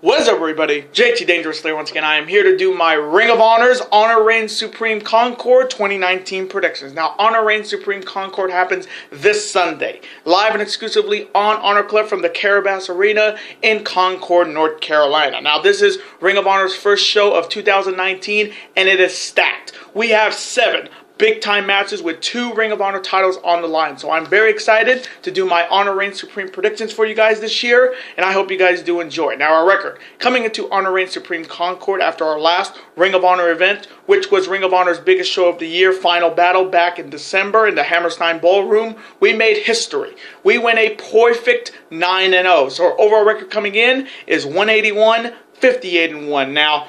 What is up, everybody? JT Dangerously once again. I am here to do my Ring of Honor's Honor Reigns Supreme Concord 2019 predictions. Now, Honor Reigns Supreme Concord happens this Sunday, live and exclusively on Honor Club from the Carabas Arena in Concord, North Carolina. Now, this is Ring of Honor's first show of 2019, and it is stacked. We have 7 big-time matches with 2 Ring of Honor titles on the line. So I'm very excited to do my Honor Reigns Supreme predictions for you guys this year, and I hope you guys do enjoy. Now, our record, coming into Honor Reigns Supreme Concord after our last Ring of Honor event, which was Ring of Honor's biggest show of the year, Final Battle, back in December in the Hammerstein Ballroom, we made history. We went a perfect 9-0. So our overall record coming in is 181, 58-1. Now,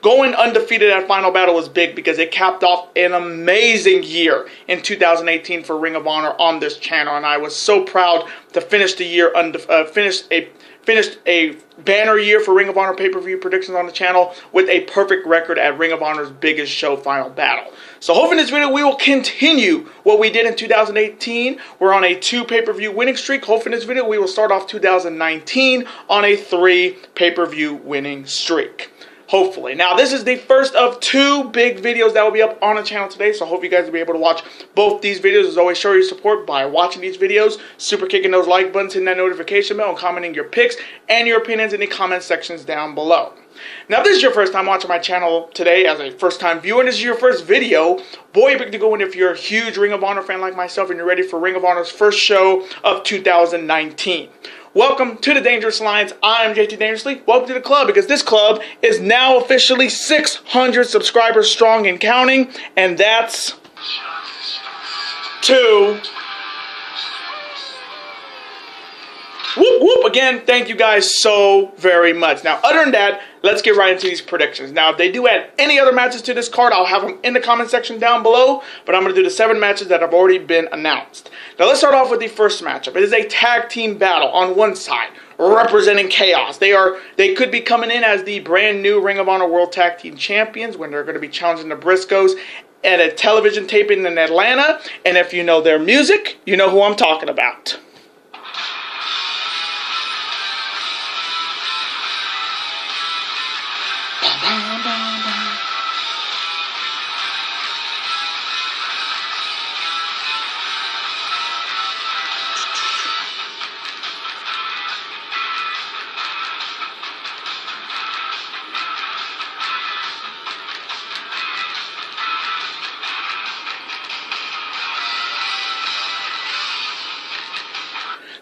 going undefeated at Final Battle was big because it capped off an amazing year in 2018 for Ring of Honor on this channel, and I was so proud to finish the year finished a banner year for Ring of Honor pay-per-view predictions on the channel with a perfect record at Ring of Honor's biggest show, Final Battle. So hopefully in this video we will continue what we did in 2018. We're on a 2 pay-per-view winning streak. Hopefully in this video we will start off 2019 on a 3 pay-per-view winning streak. Hopefully. Now, this is the first of 2 big videos that will be up on the channel today, so I hope you guys will be able to watch both these videos. As always, show your support by watching these videos, super kicking those like buttons, hitting that notification bell, and commenting your picks and your opinions in the comment sections down below. Now, if this is your first time watching my channel today as a first-time viewer, and this is your first video, boy, you're big to go in if you're a huge Ring of Honor fan like myself and you're ready for Ring of Honor's first show of 2019. Welcome to the Dangerous Lines. I'm JT Dangerously. Welcome to the club, because this club is now officially 600 subscribers strong and counting, and that's 2. Whoop, whoop. Again, thank you guys so very much. Now, other than that, let's get right into these predictions. Now, if they do add any other matches to this card, I'll have them in the comment section down below, but I'm going to do the 7 matches that have already been announced. Now, let's start off with the first matchup. It is a tag team battle on one side, representing Chaos. They could be coming in as the brand new Ring of Honor World Tag Team Champions when they're going to be challenging the Briscoes at a television taping in Atlanta, and if you know their music, you know who I'm talking about.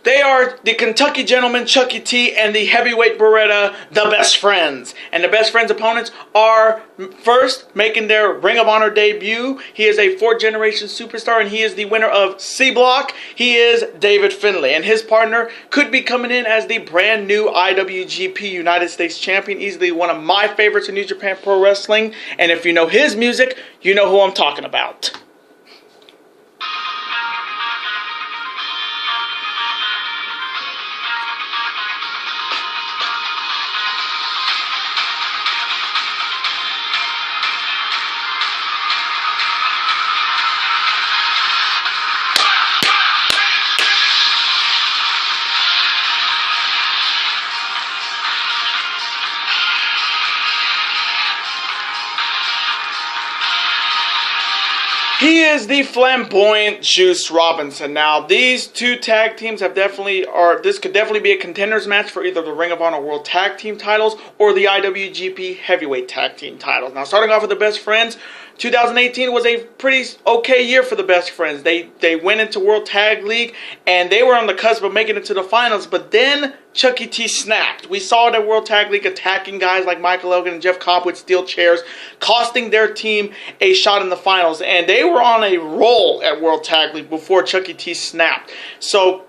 They are the Kentucky Gentleman, Chucky T, and the Heavyweight Beretta, the Best Friends. And the Best Friends opponents are first making their Ring of Honor debut. He is a 4th generation superstar, and he is the winner of C Block. He is David Finlay, and his partner could be coming in as the brand new IWGP United States Champion. Easily one of my favorites in New Japan Pro Wrestling. And if you know his music, you know who I'm talking about. He is the flamboyant Juice Robinson. Now, these 2 tag teams have this could definitely be a contenders match for either the Ring of Honor World Tag Team titles or the IWGP Heavyweight Tag Team titles. Now, starting off with the Best Friends, 2018 was a pretty okay year for the Best Friends. They went into World Tag League, and they were on the cusp of making it to the finals, but then Chucky T snapped. We saw the World Tag League attacking guys like Michael Elgin and Jeff Cobb with steel chairs, costing their team a shot in the finals, and they were on a roll at World Tag League before Chucky T snapped. So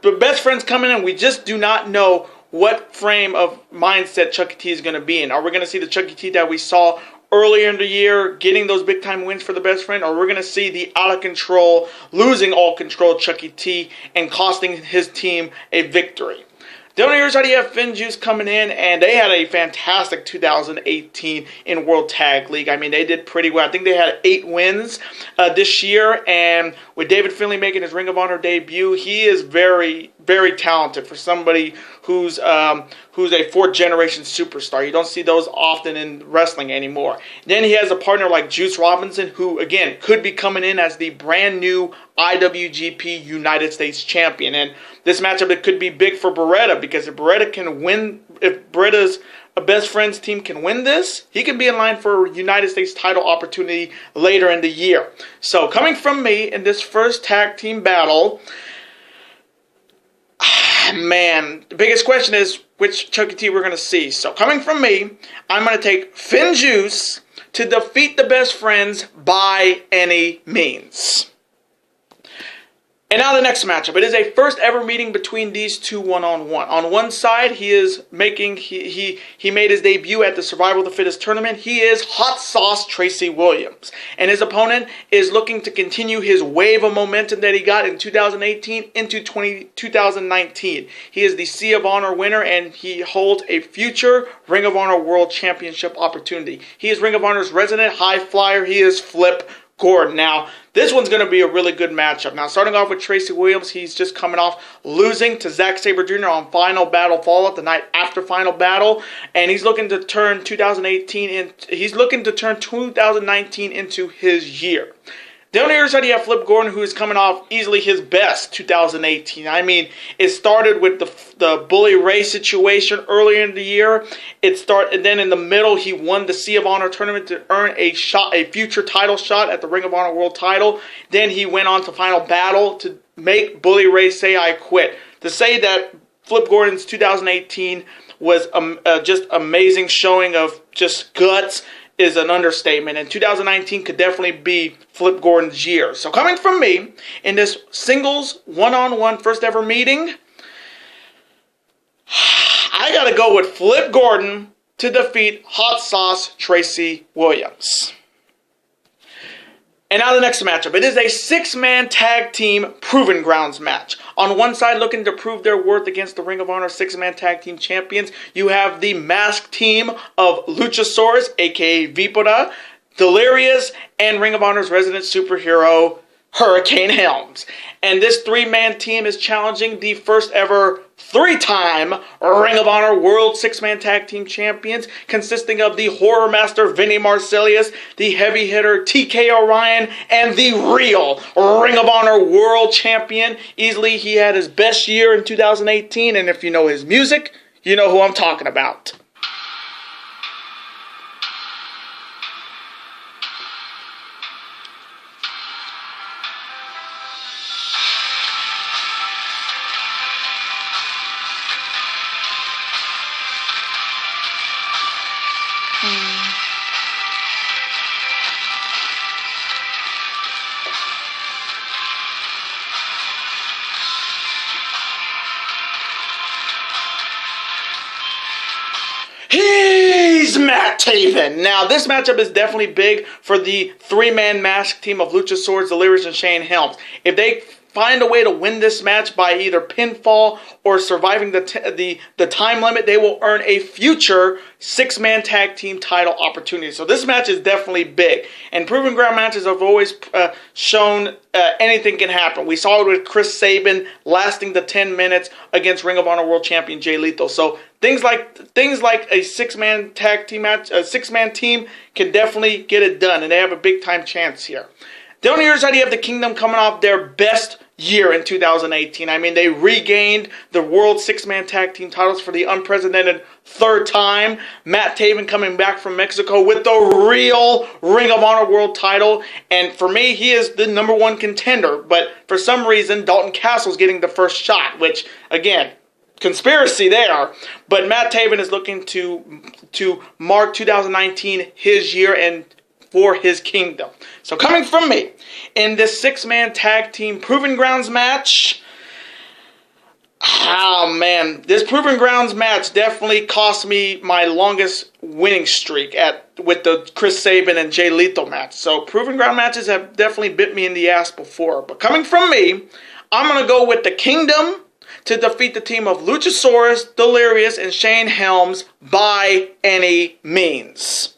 the Best Friends coming in, we just do not know what frame of mindset Chucky T is going to be in. Are we going to see the Chucky T that we saw earlier in the year, getting those big time wins for the Best Friend, or we're going to see the out of control, losing all control Chucky T and costing his team a victory? The only reason you have Finjuice coming in, and they had a fantastic 2018 in World Tag League. I mean, they did pretty well. I think they had 8 wins this year, and with David Finlay making his Ring of Honor debut, he is very, very talented for somebody who's a 4th-generation superstar. You don't see those often in wrestling anymore. Then he has a partner like Juice Robinson, who, again, could be coming in as the brand new IWGP United States Champion. And this matchup, it could be big for Beretta, because if Beretta can win, if Beretta's best friends team can win this, he can be in line for a United States title opportunity later in the year. So coming from me in this first tag team battle, man, the biggest question is which Chucky T we're going to see. So coming from me, I'm going to take Finjuice to defeat the best friends by any means. And now the next matchup. It is a first ever meeting between these two one-on-one. On one side, he is making he made his debut at the Survival of the Fittest tournament. He is Hot Sauce Tracy Williams. And his opponent is looking to continue his wave of momentum that he got in 2018 into 2019. He is the Sea of Honor winner, and he holds a future Ring of Honor World Championship opportunity. He is Ring of Honor's resident high flyer. He is Flip Gordon. Now, this one's going to be a really good matchup. Now, starting off with Tracy Williams, he's just coming off losing to Zack Sabre Jr. on Final Battle Fallout, the night after Final Battle, and he's looking to turn 2019 into his year. The only other side, you have Flip Gordon, who is coming off easily his best 2018. I mean, it started with the Bully Ray situation earlier in the year. And then in the middle, he won the Sea of Honor tournament to earn a future title shot at the Ring of Honor World title. Then he went on to Final Battle to make Bully Ray say, "I quit." To say that Flip Gordon's 2018 was just amazing showing of just guts is an understatement, and 2019 could definitely be Flip Gordon's year. So coming from me, in this singles one-on-one first ever meeting, I gotta go with Flip Gordon to defeat Hot Sauce Tracy Williams. And now the next matchup. It is a 6-man tag team Proving Grounds match. On one side, looking to prove their worth against the Ring of Honor 6-man tag team champions, you have the masked team of Luchasaurus, aka Vipera, Delirious, and Ring of Honor's resident superhero, Hurricane Helms. And this 3-man team is challenging the first ever 3-time Ring of Honor World 6-man Tag Team Champions, consisting of the Horror Master Vinny Marsalius, the Heavy Hitter TK Orion, and the real Ring of Honor World Champion. Easily, he had his best year in 2018, and if you know his music, you know who I'm talking about. He's Matt Taven. Now, this matchup is definitely big for the 3-man mask team of Luchasaurus, Delirious, and Shane Helms. If they find a way to win this match by either pinfall or surviving the time limit, they will earn a future 6-man tag team title opportunity. So this match is definitely big. And Proving Ground matches have always shown anything can happen. We saw it with Chris Sabin lasting the 10 minutes against Ring of Honor World Champion Jay Lethal. So things like a 6-man tag team match, a 6-man team can definitely get it done, and they have a big time chance here. The only other side, you have the Kingdom coming off their best year in 2018. I mean, they regained the World 6-man Tag Team titles for the unprecedented 3rd time. Matt Taven coming back from Mexico with the real Ring of Honor World title. And for me, he is the #1 contender. But for some reason, Dalton Castle's getting the first shot, which, again, conspiracy there. But Matt Taven is looking to mark 2019 his year and for his kingdom. So coming from me, in this 6-man tag team Proving Grounds match, oh man, this Proving Grounds match definitely cost me my longest winning streak with the Chris Sabin and Jay Lethal match. So Proving Ground matches have definitely bit me in the ass before. But coming from me, I'm going to go with the Kingdom to defeat the team of Luchasaurus, Delirious, and Shane Helms by any means.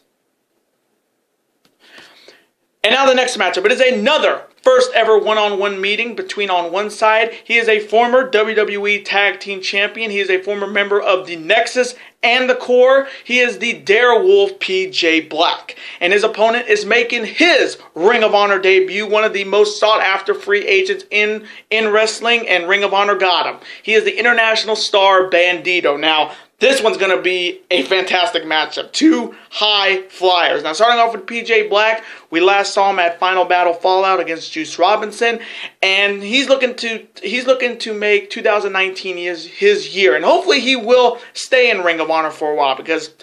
And now the next matchup. It is another first ever one-on-one meeting between, on one side, he is a former WWE Tag Team Champion. He is a former member of the Nexus and the Core. He is the Darewolf PJ Black. And his opponent is making his Ring of Honor debut, one of the most sought-after free agents in wrestling, and Ring of Honor got him. He is the international star Bandito. Now, this one's going to be a fantastic matchup. Two high flyers. Now, starting off with PJ Black, we last saw him at Final Battle Fallout against Juice Robinson, and he's looking to make 2019 his year, and hopefully he will stay in Ring of Honor for a while, because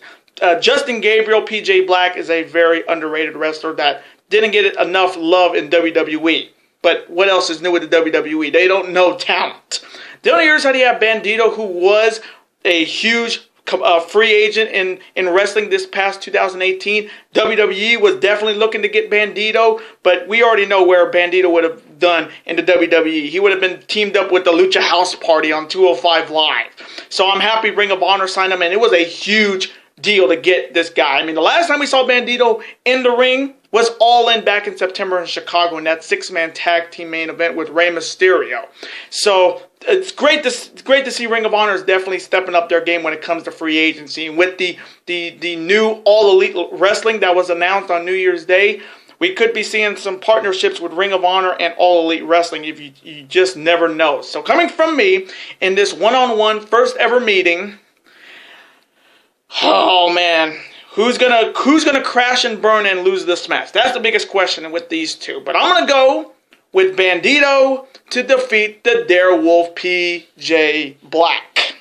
Justin Gabriel, PJ Black, is a very underrated wrestler that didn't get enough love in WWE. But what else is new with the WWE? They don't know talent. The other years, how do you have Bandito, who was a huge free agent in wrestling this past 2018. WWE was definitely looking to get Bandito, but we already know where Bandito would have done in the WWE. He would have been teamed up with the Lucha House Party on 205 Live. So I'm happy Ring of Honor signed him, and it was a huge deal to get this guy. I mean, the last time we saw Bandito in the ring was All In back in September in Chicago in that six-man tag team main event with Rey Mysterio. So it's great to see Ring of Honor is definitely stepping up their game when it comes to free agency. And with the new All Elite Wrestling that was announced on New Year's Day, we could be seeing some partnerships with Ring of Honor and All Elite Wrestling. If you just never know. So coming from me in this one-on-one first ever meeting, oh man, who's gonna crash and burn and lose this match? That's the biggest question with these two. But I'm gonna go with Bandito to defeat the Darewolf PJ Black.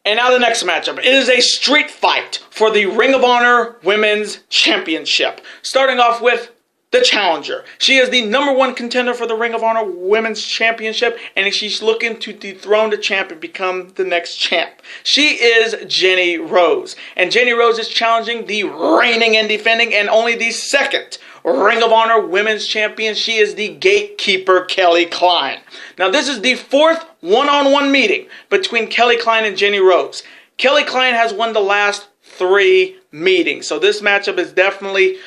And now the next matchup. It is a street fight for the Ring of Honor Women's Championship. Starting off with the challenger. She is the #1 contender for the Ring of Honor Women's Championship, and she's looking to dethrone the champ and become the next champ. She is Jenny Rose, and Jenny Rose is challenging the reigning and defending and only the second Ring of Honor Women's Champion. She is the gatekeeper, Kelly Klein. Now, this is the fourth one-on-one meeting between Kelly Klein and Jenny Rose. Kelly Klein has won the last 3 meetings, so this matchup is definitely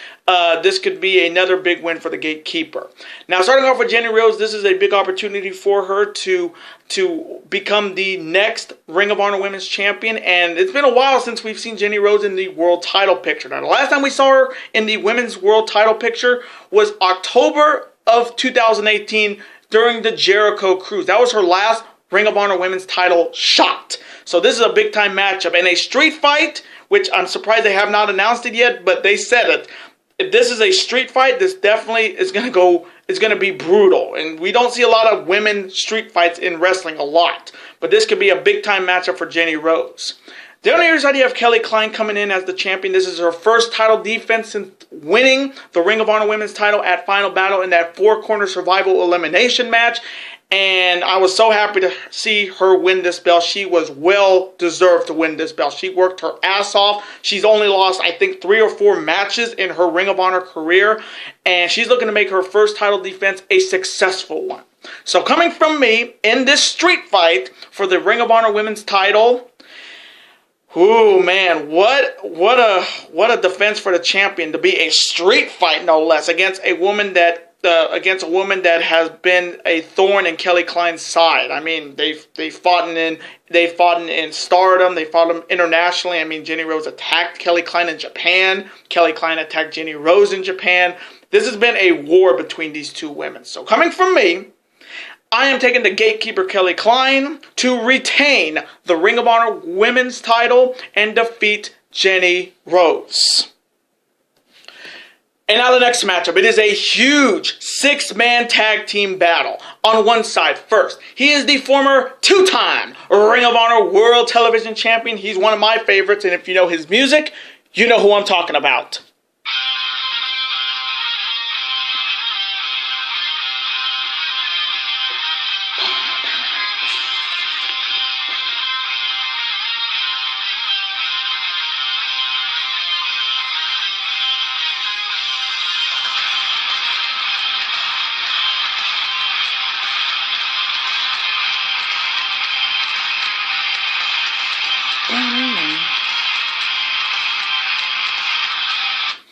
this could be another big win for the gatekeeper. Now, starting off with Jenny Rose, this is a big opportunity for her to become the next Ring of Honor Women's Champion. And it's been a while since we've seen Jenny Rose in the world title picture. Now, the last time we saw her in the women's world title picture was October of 2018 during the Jericho Cruise. That was her last Ring of Honor Women's title shot. So this is a big time matchup and a street fight, which I'm surprised they have not announced it yet, but they said it. If this is a street fight, this definitely is going to be brutal. And we don't see a lot of women street fights in wrestling a lot. But this could be a big time matchup for Jenny Rose. The other year's idea of Kelly Klein coming in as the champion. This is her first title defense since winning the Ring of Honor Women's title at Final Battle in that 4-corner survival elimination match. And I was so happy to see her win this belt. She was well deserved to win this belt. She worked her ass off. She's only lost, I think, 3 or 4 matches in her Ring of Honor career. And she's looking to make her first title defense a successful one. So coming from me in this street fight for the Ring of Honor Women's title, ooh man, what a defense for the champion to be a street fight, no less, against a woman that has been a thorn in Kelly Klein's side. I mean, they've fought in Stardom, they fought them internationally. I mean, Jenny Rose attacked Kelly Klein in Japan. Kelly Klein attacked Jenny Rose in Japan. This has been a war between these two women. So coming from me, I am taking the gatekeeper Kelly Klein to retain the Ring of Honor Women's title and defeat Jenny Rose. And now the next matchup. It is a huge 6-man tag team battle. On one side, first, he is the former 2-time Ring of Honor World Television Champion. He's one of my favorites, and if you know his music, you know who I'm talking about.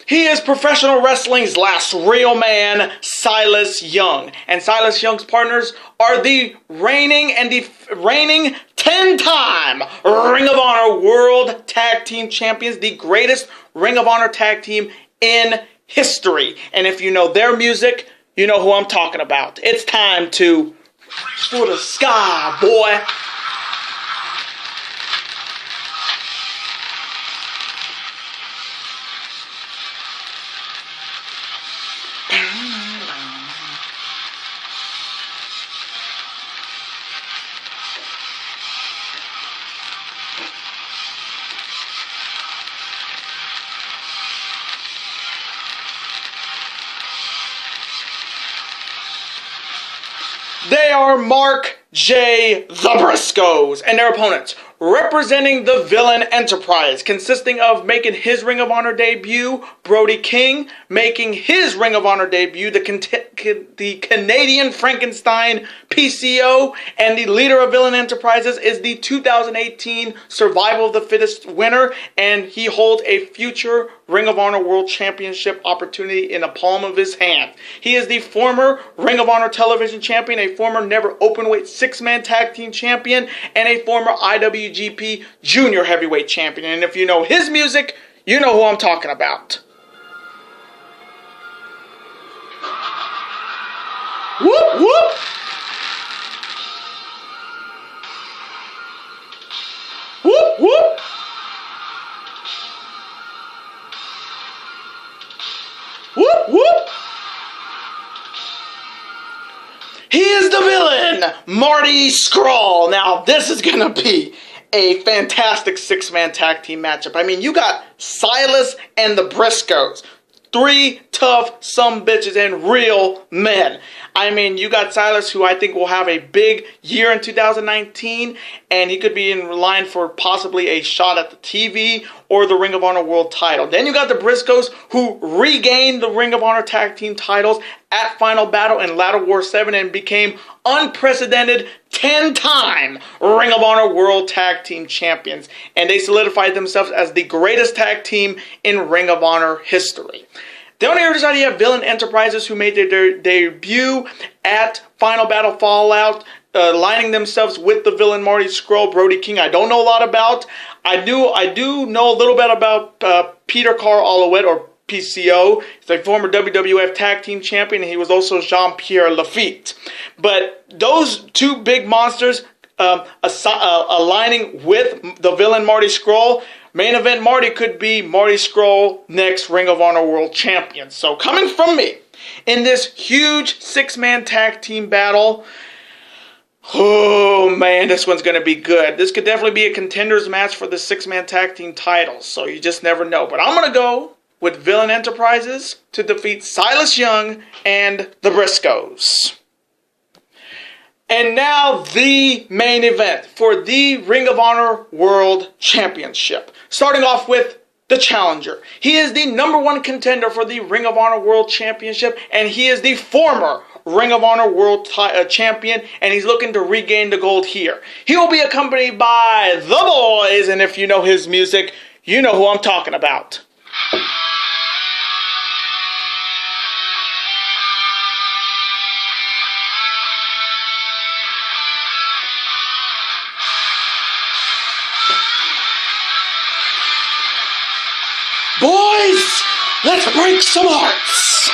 He is professional wrestling's last real man, Silas Young. And Silas Young's partners are the reigning 10-time Ring of Honor World Tag Team Champions, the greatest Ring of Honor tag team in history. And if you know their music, you know who I'm talking about. It's time to reach for the sky, boy. They are Mark J. the Briscoes and their opponents, representing the Villain Enterprise, consisting of making his Ring of Honor debut, Brody King, making his Ring of Honor debut, the Canadian Frankenstein PCO, and the leader of Villain Enterprises is the 2018 Survival of the Fittest winner, and he holds a future Ring of Honor World Championship opportunity in the palm of his hand. He is the former Ring of Honor Television Champion, a former Never Openweight Six-Man Tag Team Champion, and a former IWGP Junior Heavyweight Champion. And if you know his music, you know who I'm talking about. Whoop, whoop! Whoop, whoop! Whoop, whoop! He is the villain, Marty Scurll. Now, this is going to be a fantastic six-man tag team matchup. I mean, you got Silas and the Briscoes. Three tough sumbitches and real men. I mean, you got Silas, who I think will have a big year in 2019, and he could be in line for possibly a shot at the TV or the Ring of Honor World title. Then you got the Briscoes, who regained the Ring of Honor tag team titles at Final Battle and Ladder War 7 and became unprecedented 10-time Ring of Honor World Tag Team Champions. And they solidified themselves as the greatest tag team in Ring of Honor history. Then on the other side, you have Villain Enterprises, who made their debut at Final Battle Fallout, lining themselves with the villain Marty Scurll, Brody King. I don't know a lot about. I do know a little bit about Peter Carl Alouette, or PCO. He's a former WWF Tag Team Champion, and he was also Jean-Pierre Lafitte. But those two big monsters aligning with the villain Marty Scurll, main event Marty could be Marty Scurll, next Ring of Honor World Champion. So coming from me, in this huge six-man tag team battle, oh man, this one's going to be good. This could definitely be a contenders match for the six-man tag team titles, so you just never know. But I'm going to go with Villain Enterprises to defeat Silas Young and the Briscoes. And now the main event for the Ring of Honor World Championship. Starting off with the challenger. He is the #1 contender for the Ring of Honor World Championship, and he is the former Ring of Honor World Champion, and he's looking to regain the gold here. He will be accompanied by the boys, and if you know his music, you know who I'm talking about. Boys, let's break some hearts.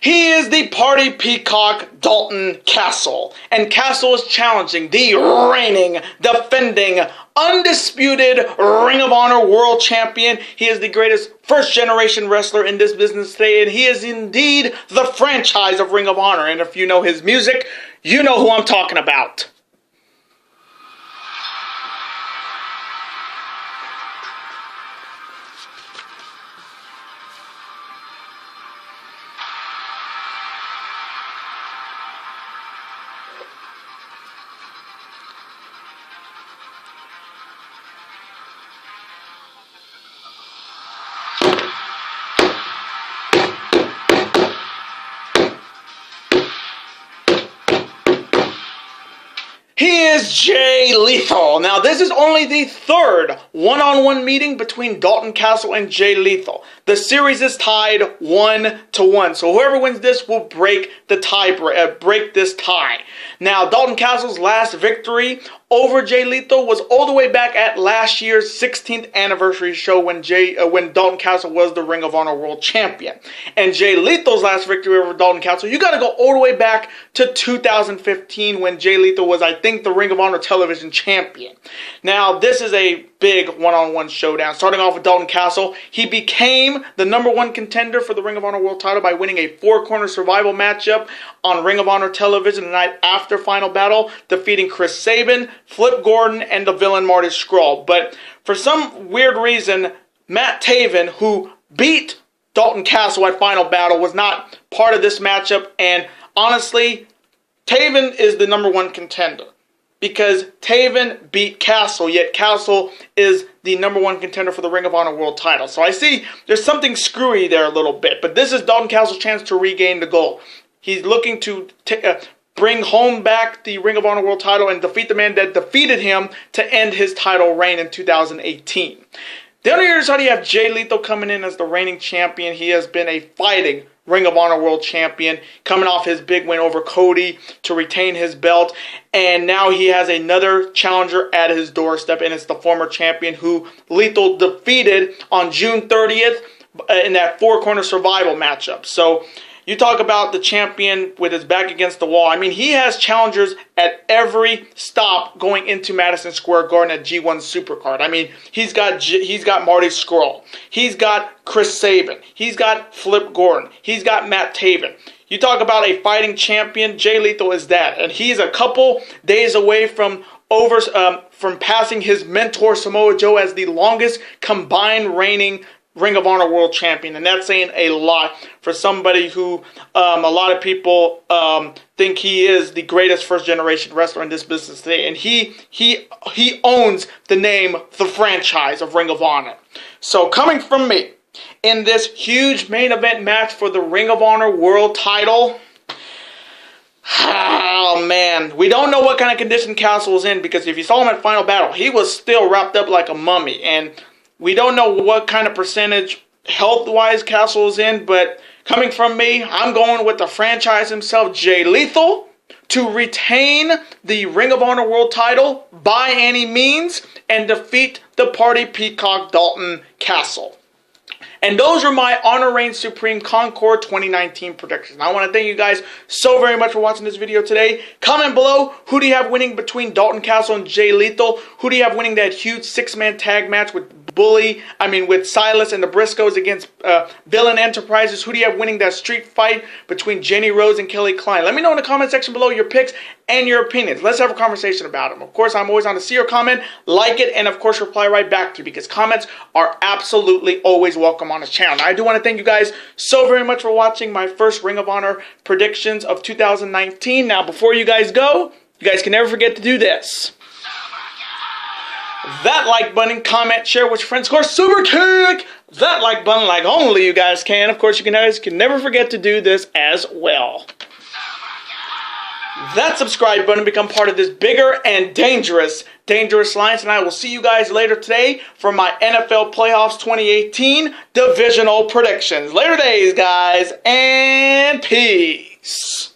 He is the party peacock Dalton Castle, and Castle is challenging the reigning, defending, undisputed Ring of Honor World Champion. He is the greatest first-generation wrestler in this business today, and he is indeed the franchise of Ring of Honor. And if you know his music, you know who I'm talking about. Jay Lethal. Now, this is only the third one-on-one meeting between Dalton Castle and Jay Lethal. The series is tied 1-1, so whoever wins this will break the break this tie. Now, Dalton Castle's last victory over Jay Lethal was all the way back at last year's 16th anniversary show when Dalton Castle was the Ring of Honor World Champion. And Jay Lethal's last victory over Dalton Castle, you got to go all the way back to 2015 when Jay Lethal was, I think, the Ring of Honor Television Champion. Now, this is a big one-on-one showdown. Starting off with Dalton Castle, he became the #1 contender for the Ring of Honor World title by winning a 4-corner survival matchup on Ring of Honor Television the night after Final Battle, defeating Chris Sabin, Flip Gordon, and the villain Marty Scurll. But for some weird reason, Matt Taven, who beat Dalton Castle at Final Battle, was not part of this matchup, and honestly, Taven is the #1 contender. Because Taven beat Castle, yet Castle is the #1 contender for the Ring of Honor World title. So I see there's something screwy there a little bit. But this is Dalton Castle's chance to regain the gold. He's looking to bring home back the Ring of Honor World title and defeat the man that defeated him to end his title reign in 2018. The other side, you have Jay Lethal coming in as the reigning champion. He has been a fighting Ring of Honor World Champion, coming off his big win over Cody to retain his belt. And now he has another challenger at his doorstep, and it's the former champion who Lethal defeated on June 30th in that 4-corner survival matchup. So you talk about the champion with his back against the wall. I mean, he has challengers at every stop going into Madison Square Garden at G1 Supercard. I mean, he's got Marty Scurll. He's got Chris Sabin. He's got Flip Gordon. He's got Matt Taven. You talk about a fighting champion, Jay Lethal is that. And he's a couple days away from passing his mentor Samoa Joe as the longest combined reigning Ring of Honor World Champion, and that's saying a lot for somebody who a lot of people think he is the greatest first-generation wrestler in this business today, and he owns the name, the franchise of Ring of Honor. So coming from me, in this huge main event match for the Ring of Honor World title, oh man, we don't know what kind of condition Castle was in, because if you saw him at Final Battle, he was still wrapped up like a mummy, and we don't know what kind of percentage health-wise Castle is in, but coming from me, I'm going with the franchise himself, Jay Lethal, to retain the Ring of Honor World title by any means and defeat the Party Peacock Dalton Castle. And those are my Honor Reigns Supreme Concord 2019 predictions. I want to thank you guys so very much for watching this video today. Comment below, who do you have winning between Dalton Castle and Jay Lethal? Who do you have winning that huge 6-man tag match with with Silas and the Briscoes against Villain Enterprises? Who do you have winning that street fight between Jenny Rose and Kelly Klein? Let me know in the comment section below your picks and your opinions. Let's have a conversation about them. Of course, I'm always on to see your comment, like it, and of course reply right back to you, because comments are absolutely always welcome on this channel. Now, I do want to thank you guys so very much for watching my first Ring of Honor predictions of 2019. Now, before you guys go, you guys can never forget to do this. That like button, comment, share with your friends. Of course, super kick that like button like only you guys can. Of course, you guys can never forget to do this as well. That subscribe button, become part of this bigger and dangerous alliance. And I will see you guys later today for my NFL Playoffs 2018 divisional predictions. Later days, guys, and peace.